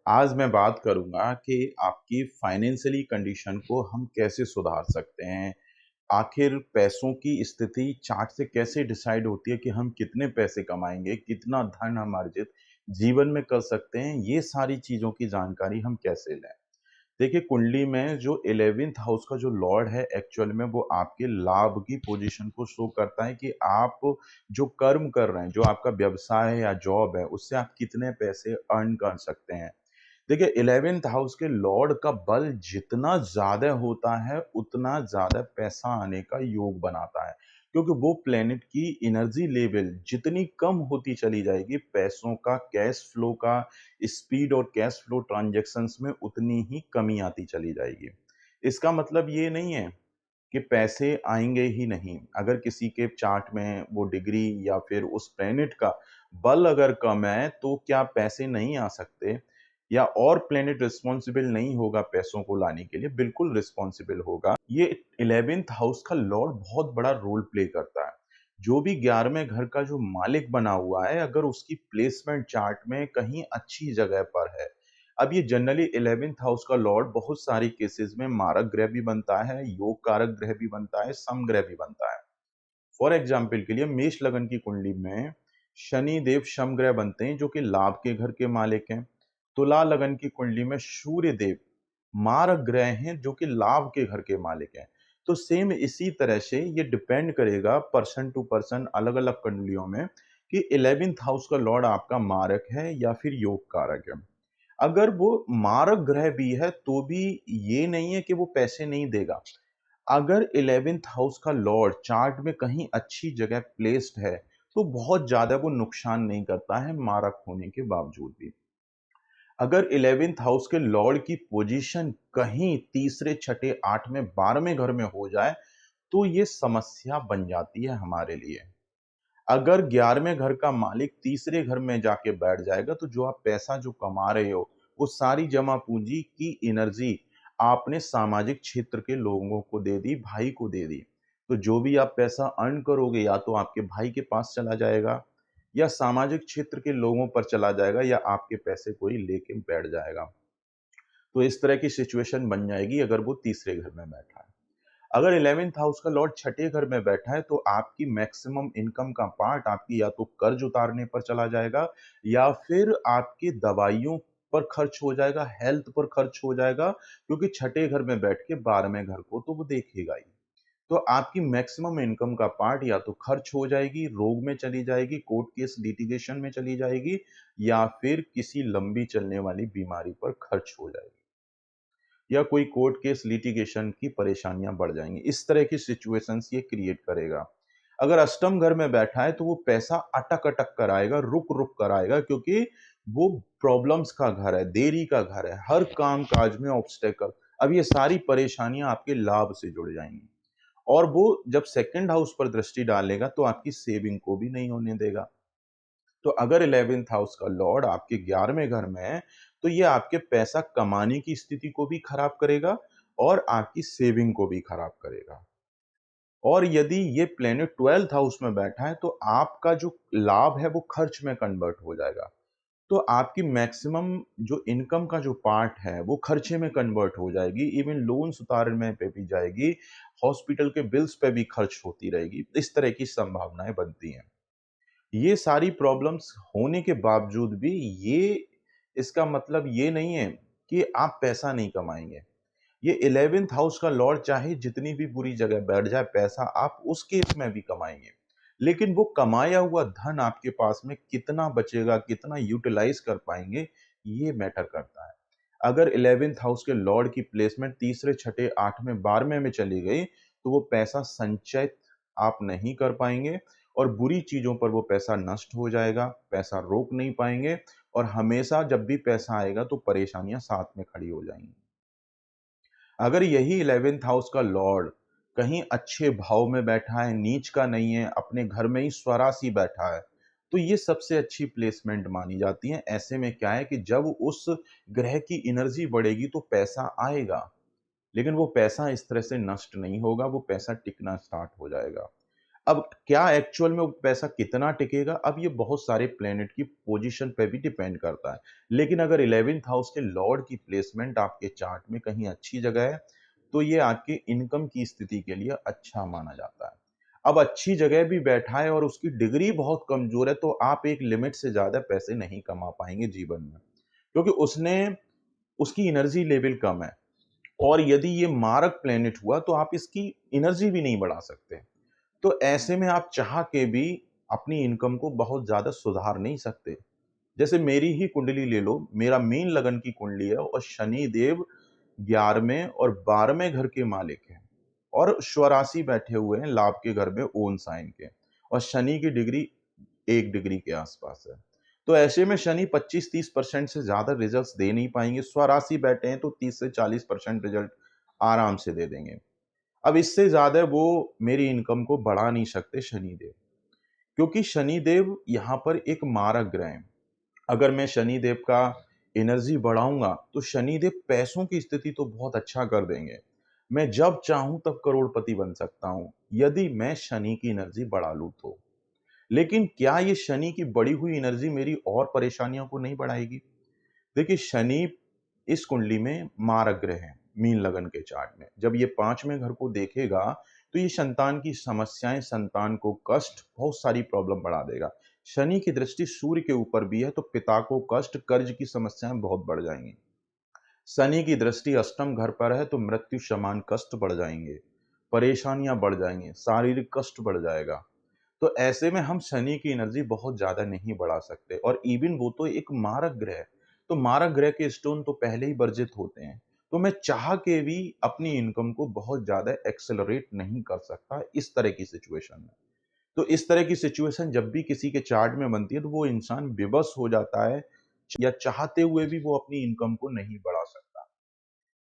आज मैं बात करूँगा कि आपकी फाइनेंशियली कंडीशन को हम कैसे सुधार सकते हैं। आखिर पैसों की स्थिति चार्ट से कैसे डिसाइड होती है कि हम कितने पैसे कमाएँगे, कितना धन हम अर्जित जीवन में कर सकते हैं, ये सारी चीज़ों की जानकारी हम कैसे लें। देखिए कुंडली में जो 11th हाउस का जो लॉर्ड है एक्चुअल में वो आपके लाभ की पोजीशन को शो करता है कि आप जो कर्म कर रहे हैं, जो आपका व्यवसाय है या जॉब है, उससे आप कितने पैसे अर्न कर सकते हैं। देखिए 11th हाउस के लॉर्ड का बल जितना ज़्यादा होता है, उतना ज़्यादा पैसा आने का योग बनाता है। क्योंकि वो प्लैनेट की एनर्जी लेवल जितनी कम होती चली जाएगी, पैसों का, कैश फ्लो का स्पीड और कैश फ्लो ट्रांज़ैक्शंस में उतनी ही कमी आती चली जाएगी। इसका मतलब ये नहीं है कि पैसे आएँगे ही नहीं। अगर किसी के चार्ट में वो डिग्री या फिर उस प्लैनेट का बल अगर कम है, तो क्या पैसे नहीं आ सकते? या और प्लैनेट रिस्पॉन्सिबल नहीं होगा पैसों को लाने के लिए? बिल्कुल रिस्पॉन्सिबल होगा। ये 11th हाउस का लॉर्ड बहुत बड़ा रोल प्ले करता है। जो भी 11वें घर का जो मालिक बना हुआ है, अगर उसकी प्लेसमेंट चार्ट में कहीं अच्छी जगह पर है, अब ये जनरली 11th हाउस का लॉर्ड बहुत सारी केसेस में मारक ग्रह भी बनता है, योग कारक ग्रह भी बनता है, सम ग्रह भी बनता है। फॉर एग्जाम्पल के लिए मेष लगन की कुंडली में शनि देव शम ग्रह बनते हैं जो कि लाभ के घर के मालिक हैं। तुला लगन की कुंडली में सूर्य देव मारक ग्रह हैं जो कि लाभ के घर के मालिक हैं। तो सेम इसी तरह से ये डिपेंड करेगा पर्सन टू पर्सन अलग अलग कुंडलियों में कि 11th हाउस का लॉर्ड आपका मारक है या फिर योग कारक है। अगर वो मारक ग्रह भी है तो भी ये नहीं है कि वो पैसे नहीं देगा। अगर 11th हाउस का लॉर्ड चार्ट में कहीं अच्छी जगह प्लेस्ड है, तो बहुत ज़्यादा वो नुकसान नहीं करता है मारक होने के बावजूद भी। अगर 11th हाउस के लॉर्ड की पोजीशन कहीं तीसरे, छठे, 8वें, 12वें घर में हो जाए, तो ये समस्या बन जाती है हमारे लिए। अगर 11वें घर का मालिक तीसरे घर में जाके बैठ जाएगा, तो जो आप पैसा जो कमा रहे हो, वो सारी जमा पूंजी की एनर्जी आपने सामाजिक क्षेत्र के लोगों को दे दी, भाई को दे दी। तो जो भी आप पैसा अर्न करोगे या तो आपके भाई के पास चला जाएगा या सामाजिक क्षेत्र के लोगों पर चला जाएगा या आपके पैसे कोई लेके बैठ जाएगा। तो इस तरह की सिचुएशन बन जाएगी अगर वो तीसरे घर में बैठा है। अगर 11th हाउस का लॉर्ड छठे घर में बैठा है तो आपकी मैक्सिमम इनकम का पार्ट आपकी या तो कर्ज उतारने पर चला जाएगा या फिर आपकी दवाइयों पर खर्च हो जाएगा, हेल्थ पर खर्च हो जाएगा क्योंकि छठे घर में बैठ के 12वें घर को तो वो देखेगा ही। तो आपकी मैक्सिमम इनकम का पार्ट या तो खर्च हो जाएगी, रोग में चली जाएगी, कोर्ट केस लिटिगेशन में चली जाएगी या फिर किसी लंबी चलने वाली बीमारी पर खर्च हो जाएगी। या कोई कोर्ट केस लिटिगेशन की परेशानियां बढ़ जाएंगी। इस तरह की सिचुएशंस ये क्रिएट करेगा। अगर अष्टम घर में बैठा है तो वो पैसा अटक अटक कर आएगा, रुक रुक कर आएगा क्योंकि वो प्रॉब्लम्स का घर है, देरी का घर है, हर काम काज में ऑब्स्टेकल। अब ये सारी परेशानियां आपके लाभ से जुड़ जाएंगी और वो जब सेकंड हाउस पर दृष्टि डालेगा तो आपकी सेविंग को भी नहीं होने देगा। तो अगर 11th हाउस का लॉर्ड आपके 11वें घर में है, तो ये आपके पैसा कमाने की स्थिति को भी खराब करेगा और आपकी सेविंग को भी खराब करेगा। और यदि ये प्लैनेट 12th हाउस में बैठा है, तो आपका जो लाभ है वो खर्च में कन्वर्ट हो जाएगा। तो आपकी मैक्सिमम जो इनकम का जो पार्ट है, वो खर्चे में कन्वर्ट हो जाएगी, इवन लोन्स उतारने पे भी जाएगी, हॉस्पिटल के बिल्स पे भी खर्च होती रहेगी। इस तरह की संभावनाएं बनती हैं। ये सारी प्रॉब्लम्स होने के बावजूद भी ये इसका मतलब ये नहीं है कि आप पैसा नहीं कमाएँगे। ये 11th हाउस का लॉर्ड चाहे जितनी भी बुरी जगह बैठ जाए, पैसा आप उस केस में भी कमाएँगे। लेकिन वो कमाया हुआ धन आपके पास में कितना बचेगा, कितना यूटिलाइज़ कर पाएँगे, ये मैटर करता है। अगर 11th हाउस के लॉर्ड की प्लेसमेंट तीसरे, छठे, 8वें, 12वें में चली गई, तो वो पैसा संचित आप नहीं कर पाएँगे और बुरी चीज़ों पर वो पैसा नष्ट हो जाएगा, पैसा रोक नहीं पाएँगे और हमेशा जब भी पैसा आएगा तो परेशानियाँ साथ में खड़ी हो जाएँगी। अगर यही 11th हाउस का लॉर्ड कहीं अच्छे भाव में बैठा है, नीच का नहीं है, अपने घर में ही स्वरासी बैठा है, तो ये सबसे अच्छी प्लेसमेंट मानी जाती है। ऐसे में क्या है कि जब उस ग्रह की एनर्जी बढ़ेगी तो पैसा आएगा, लेकिन वो पैसा इस तरह से नष्ट नहीं होगा, वो पैसा टिकना स्टार्ट हो जाएगा। अब क्या एक्चुअल में वो पैसा कितना टिकेगा, अब ये बहुत सारे प्लैनेट की पोजीशन पे भी डिपेंड करता है। लेकिन अगर 11th हाउस के लॉर्ड की प्लेसमेंट आपके चार्ट में कहीं अच्छी जगह है, तो ये आपके इनकम की स्थिति के लिए अच्छा माना जाता है। अब अच्छी जगह भी बैठा है और उसकी डिग्री बहुत कमज़ोर है, तो आप एक लिमिट से ज़्यादा पैसे नहीं कमा पाएँगे जीवन में। क्योंकि उसकी एनर्जी लेवल कम है और यदि ये मारक प्लैनेट हुआ, तो आप इसकी एनर्जी भी नहीं बढ़ा सकते। तो ऐसे में आप चाह के भी अपनी इनकम को बहुत ज़्यादा सुधार नहीं सकते। जैसे मेरी ही कुंडली ले लो, मेरा मीन लगन की कुंडली है और शनि देव 11वें और 12वें घर के मालिक हैं और स्वराशि बैठे हुए हैं लाभ के घर में ओन साइन के और शनि की डिग्री 1 डिग्री के आसपास है। तो ऐसे में शनि 25-30% से ज़्यादा रिजल्ट्स दे नहीं पाएँगे। स्वराशि बैठे हैं तो 30 से 40% रिजल्ट आराम से दे देंगे। अब इससे ज़्यादा वो मेरी इनकम को बढ़ा नहीं सकते शनिदेव, क्योंकि शनिदेव यहाँ पर एक मारक ग्रह हैं। अगर मैं शनिदेव का एनर्जी बढ़ाऊँगा, तो शनिदेव पैसों की स्थिति तो बहुत अच्छा कर देंगे। मैं जब चाहूँ तब करोड़पति बन सकता हूँ, यदि मैं शनि की एनर्जी बढ़ा लूँ तो। लेकिन क्या ये शनि की बढ़ी हुई एनर्जी मेरी और परेशानियों को नहीं बढ़ाएगी? देखिए शनि इस कुंडली में मारक ग्रह है मीन लगन के चार्ट में। जब ये 5वें घर को देखेगा तो ये संतान की समस्याएं, संतान को कष्ट, बहुत सारी प्रॉब्लम बढ़ा देगा। शनि की दृष्टि सूर्य के ऊपर भी है तो पिता को कष्ट, कर्ज की समस्याएं बहुत बढ़ जाएंगी। शनि की दृष्टि अष्टम घर पर है तो मृत्यु समान कष्ट बढ़ जाएंगे, परेशानियां बढ़ जाएंगी, शारीरिक कष्ट बढ़ जाएगा। तो ऐसे में हम शनि की एनर्जी बहुत ज़्यादा नहीं बढ़ा सकते और इवन वो तो एक मारक ग्रह है, तो मारक ग्रह के स्टोन तो पहले ही वर्जित होते हैं। तो मैं चाह के भी अपनी इनकम को बहुत ज़्यादा एक्सेलरेट नहीं कर सकता इस तरह की सिचुएशन में। तो इस तरह की सिचुएशन जब भी किसी के चार्ट में बनती है तो वो इंसान विवश हो जाता है या चाहते हुए भी वो अपनी इनकम को नहीं बढ़ा सकता।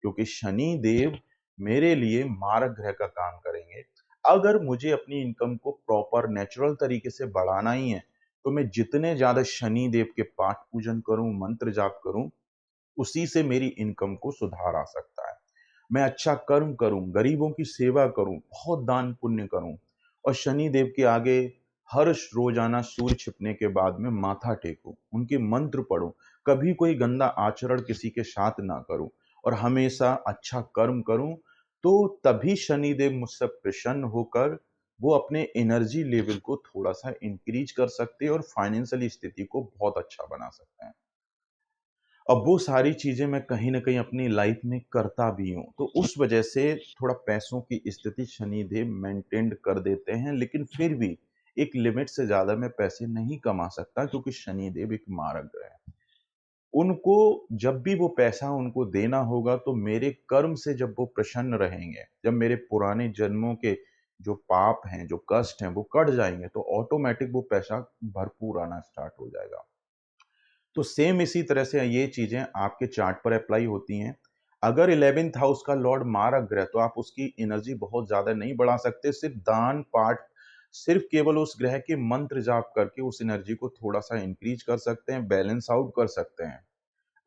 क्योंकि शनि देव मेरे लिए मारक ग्रह का काम करेंगे। अगर मुझे अपनी इनकम को प्रॉपर नेचुरल तरीके से बढ़ाना ही है, तो मैं जितने ज़्यादा शनि देव के पाठ पूजन करूँ, मंत्र जाप करूँ, उसी से मेरी इनकम को सुधार आ सकता है। मैं अच्छा कर्म करूँ, गरीबों की सेवा करूँ, बहुत दान पुण्य करूँ और शनि देव के आगे हर रोज़ाना सूर्य छिपने के बाद में माथा टेकूँ, उनके मंत्र पढूँ, कभी कोई गंदा आचरण किसी के साथ ना करूँ और हमेशा अच्छा कर्म करूँ, तो तभी शनि देव मुझसे प्रसन्न होकर वो अपने एनर्जी लेवल को थोड़ा-सा इंक्रीज़ कर सकते हैं और फाइनेंशियली स्थिति को बहुत अच्छा बना सकते हैं। अब वो सारी चीज़ें मैं कहीं न कहीं अपनी लाइफ़ में करता भी हूँ। तो उस वजह से थोड़ा पैसों की स्थिति शनिदेव मेंटेन कर देते हैं, लेकिन फिर भी एक लिमिट से ज़्यादा मैं पैसे नहीं कमा सकता क्योंकि शनिदेव एक मारक ग्रह है। उनको जब भी वो पैसा उनको देना होगा तो मेरे कर्म से जब वो प्रसन्न रहेंगे, जब मेरे पुराने जन्मों के जो पाप हैं, जो कष्ट हैं, वो कट जाएँगे तो ऑटोमैटिक वो पैसा भरपूर आना स्टार्ट हो जाएगा। तो सेम इसी तरह से ये चीज़ें आपके चार्ट पर अप्लाई होती हैं। अगर 11th हाउस का लॉर्ड मारक ग्रह तो आप उसकी एनर्जी बहुत ज़्यादा नहीं बढ़ा सकते, सिर्फ़ दान, पाठ, सिर्फ़ केवल उस ग्रह के मंत्र जाप करके उस एनर्जी को थोड़ा-सा इंक्रीज़ कर सकते हैं, बैलेंस आउट कर सकते हैं।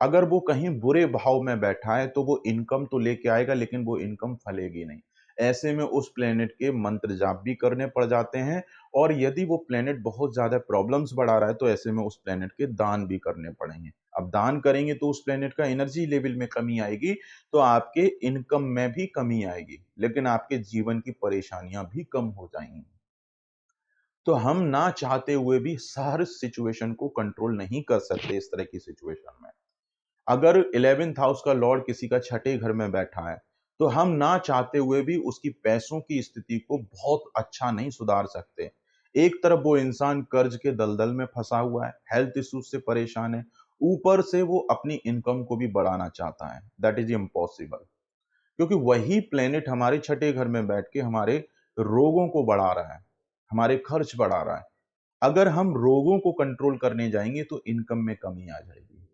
अगर वो कहीं बुरे भाव में बैठा है, तो वो इनकम तो लेके आएगा लेकिन वो इनकम फलेगी नहीं। ऐसे में उस प्लैनेट के मंत्र जाप भी करने पड़ जाते हैं और यदि वो प्लैनेट बहुत ज़्यादा प्रॉब्लम्स बढ़ा रहा है, तो ऐसे में उस प्लैनेट के दान भी करने पड़ेंगे। अब दान करेंगे तो उस प्लैनेट का एनर्जी लेवल में कमी आएगी, तो आपके इनकम में भी कमी आएगी, लेकिन आपके जीवन की परेशानियाँ भी कम हो जाएँगी। तो हम ना चाहते हुए भी हर सिचुएशन को कंट्रोल नहीं कर सकते इस तरह की सिचुएशन में। अगर 11th हाउस का लॉर्ड किसी का छठे घर में बैठा है, तो हम ना चाहते हुए भी उसकी पैसों की स्थिति को बहुत अच्छा नहीं सुधार सकते। एक तरफ वो इंसान कर्ज के दलदल में फँसा हुआ है, हेल्थ इश्यूज से परेशान है, ऊपर से वो अपनी इनकम को भी बढ़ाना चाहता है। दैट इज़ इम्पॉसिबल क्योंकि वही प्लैनेट हमारे छठे घर में बैठ के हमारे रोगों को बढ़ा रहा है, हमारे खर्च बढ़ा रहा है। अगर हम रोगों को कंट्रोल करने जाएँगे, तो इनकम में कमी आ जाएगी।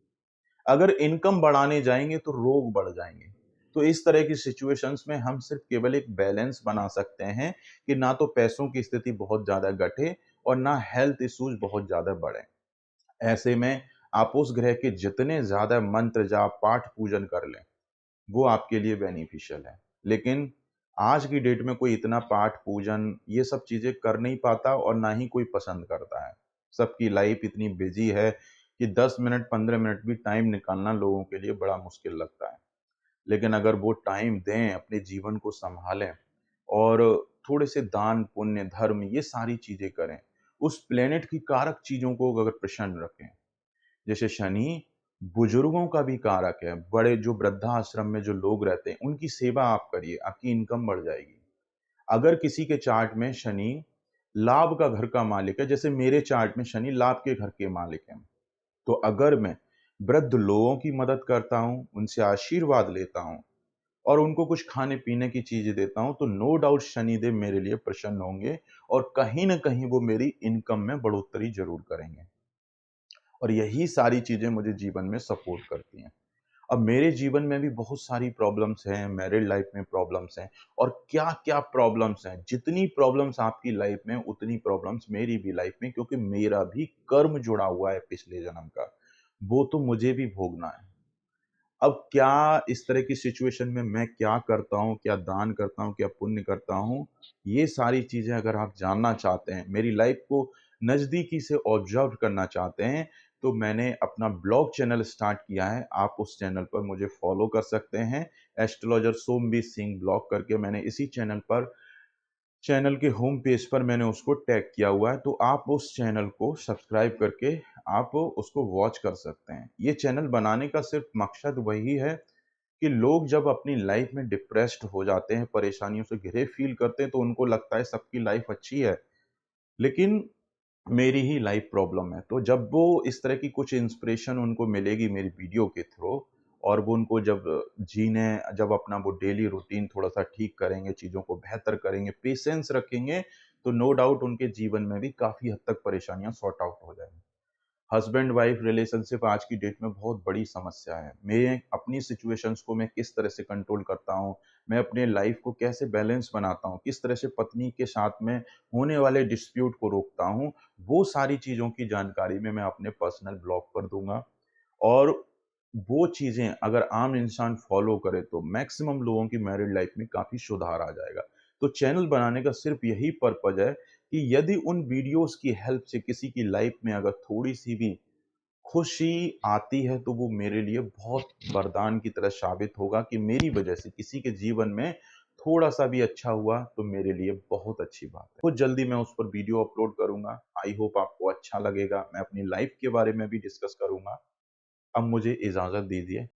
अगर इनकम बढ़ाने जाएँगे तो रोग बढ़ जाएँगे। तो इस तरह की सिचुएशंस में हम सिर्फ़ केवल एक बैलेंस बना सकते हैं कि ना तो पैसों की स्थिति बहुत ज़्यादा घटे और ना हेल्थ इश्यूज़ बहुत ज़्यादा बढ़ें। ऐसे में आप उस ग्रह के जितने ज़्यादा मंत्र जाप, पाठ पूजन कर लें, वो आपके लिए बेनिफिशियल है। लेकिन आज की डेट में कोई इतना पाठ, पूजन ये सब चीज़ें कर नहीं पाता और ना ही कोई पसंद करता है। सबकी लाइफ़ इतनी बिज़ी है कि 10 मिनट, 15 मिनट भी टाइम निकालना लोगों के लिए बड़ा मुश्किल लगता है। लेकिन अगर वो टाइम दें, अपने जीवन को सँभालें और थोड़े से दान, पुण्य, धर्म ये सारी चीज़ें करें, उस प्लैनेट की कारक चीज़ों को अगर प्रसन्न रखें, जैसे शनि बुजुर्गों का भी कारक है, बड़े जो वृद्धाश्रम में जो लोग रहते हैं, उनकी सेवा आप करिए, आपकी इनकम बढ़ जाएगी। अगर किसी के चार्ट में शनि लाभ का घर का मालिक है, जैसे मेरे चार्ट में शनि लाभ के घर के मालिक हैं, तो अगर मैं वृद्ध लोगों की मदद करता हूँ, उनसे आशीर्वाद लेता हूँ और उनको कुछ खाने-पीने की चीज़ें देता हूँ, तो नो डाउट शनिदेव मेरे लिए प्रसन्न होंगे और कहीं न कहीं वो मेरी इनकम में बढ़ोतरी ज़रूर करेंगे। और यही सारी चीज़ें मुझे जीवन में सपोर्ट करती हैं। अब मेरे जीवन में भी बहुत सारी प्रॉब्लम्स हैं, मैरिड लाइफ में प्रॉब्लम्स हैं और क्या-क्या प्रॉब्लम्स हैं। जितनी प्रॉब्लम्स आपकी लाइफ में, उतनी प्रॉब्लम्स मेरी भी लाइफ में, क्योंकि मेरा भी कर्म जुड़ा हुआ है पिछले जन्म का। वो तो मुझे भी भोगना है। अब क्या इस तरह की सिचुएशन में मैं क्या करता हूँ, क्या दान करता हूँ, क्या पुण्य करता हूँ, ये सारी चीज़ें अगर आप जानना चाहते हैं, मेरी लाइफ़ को नज़दीकी से ऑब्ज़र्व करना चाहते हैं, तो मैंने अपना ब्लॉग चैनल स्टार्ट किया है। आप उस चैनल पर मुझे फ़ॉलो कर सकते हैं। एस्ट्रोलॉजर सोमवीर सिंह ब्लॉग करके मैंने इसी चैनल पर चैनल के होम पेज पर मैंने उसको टैग किया हुआ है, तो आप उस चैनल को सब्सक्राइब करके आप उसको वॉच कर सकते हैं। ये चैनल बनाने का सिर्फ़ मकसद वही है कि लोग जब अपनी लाइफ़ में डिप्रेस्ड हो जाते हैं, परेशानियों से घिरे फ़ील करते हैं, तो उनको लगता है सबकी लाइफ़ अच्छी है, लेकिन मेरी ही लाइफ़ प्रॉब्लम है। तो जब वो इस तरह की कुछ इंस्पिरेशन उनको मिलेगी मेरी वीडियो के थ्रू और वो उनको जब जब अपना वो डेली रूटीन थोड़ा-सा ठीक करेंगे, चीज़ों को बेहतर करेंगे, पेशेंस रखेंगे, तो नो डाउट उनके जीवन में भी काफ़ी हद तक परेशानियाँ सॉर्ट आउट हो जाएँगी। हस्बैंड वाइफ रिलेशनशिप आज की डेट में बहुत बड़ी समस्या है। मैं अपनी सिचुएशंस को मैं किस तरह से कंट्रोल करता हूँ, मैं अपने लाइफ को कैसे बैलेंस बनाता हूँ, किस तरह से पत्नी के साथ में होने वाले डिस्प्यूट को रोकता हूँ, वो सारी चीज़ों की जानकारी में मैं अपने पर्सनल ब्लॉग पर दूँगा। और वो चीज़ें अगर आम इंसान फ़ॉलो करे तो मैक्सिमम लोगों की मैरिड लाइफ़ में काफ़ी सुधार आ जाएगा। तो चैनल बनाने का सिर्फ़ यही पर्पज़ है कि यदि उन वीडियोज़ की हेल्प से किसी की लाइफ़ में अगर थोड़ी-सी भी खुशी आती है, तो वो मेरे लिए बहुत वरदान की तरह साबित होगा कि मेरी वजह से किसी के जीवन में थोड़ा-सा भी अच्छा हुआ, तो मेरे लिए बहुत अच्छी बात है। बहुत जल्दी मैं उस पर वीडियो अपलोड करूँगा। आई होप आपको अच्छा लगेगा। मैं अपनी लाइफ़ के बारे में भी डिस्कस करूँगा। अब मुझे इजाज़त दीजिए।